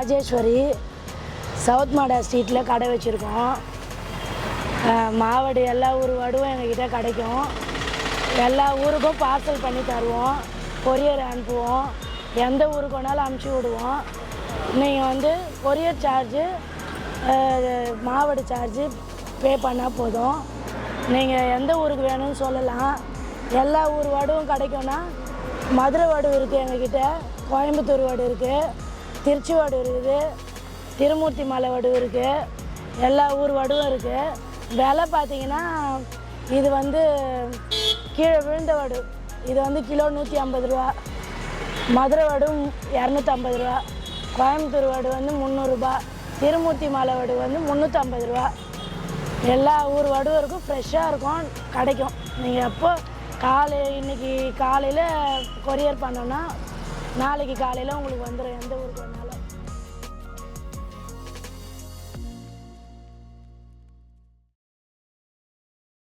Rajeswari south மாடா ஸ்ட்ரீட்டில் கடை வச்சுருக்கோம். மாவடு எல்லா ஊர் வடுவும் எங்ககிட்ட கிடைக்கும். எல்லா ஊருக்கும் பார்சல் பண்ணி தருவோம், கொரியர் அனுப்புவோம். எந்த ஊருக்கு வேணாலும் அனுப்பிச்சி விடுவோம். நீங்கள் வந்து கொரியர் சார்ஜு மாவடு சார்ஜு பே பண்ணால் போதும். நீங்கள் எந்த ஊருக்கு வேணும்னு சொல்லலாம். எல்லா ஊர் வடுவும் கிடைக்கும்னா மதுரை வடு இருக்குது எங்ககிட்ட, கோயம்புத்தூர் வடு இருக்குது, திருச்சி வடு இருக்குது, திருமூர்த்தி மலை வடு இருக்குது, எல்லா ஊர் வடுவும் இருக்குது. விலை பார்த்திங்கன்னா இது வந்து கீழே விழுந்த வடு, இது வந்து கிலோ 150 ரூபா. மதுரை வடும் 250 ரூபா, கோயம்புத்தூர் வடு வந்து 300 ரூபா, திருமூர்த்தி மலை வடு வந்து 350 ரூபா. எல்லா ஊர் வடுவும் இருக்கும், ஃப்ரெஷ்ஷாக இருக்கும், கிடைக்கும். நீங்கள் எப்போ இன்றைக்கி காலையில் கொரியர் பண்ணோன்னா நாளைக்கு காலையில் உங்களுக்கு வந்துடும், எந்த ஊருக்கு வேணாலும்.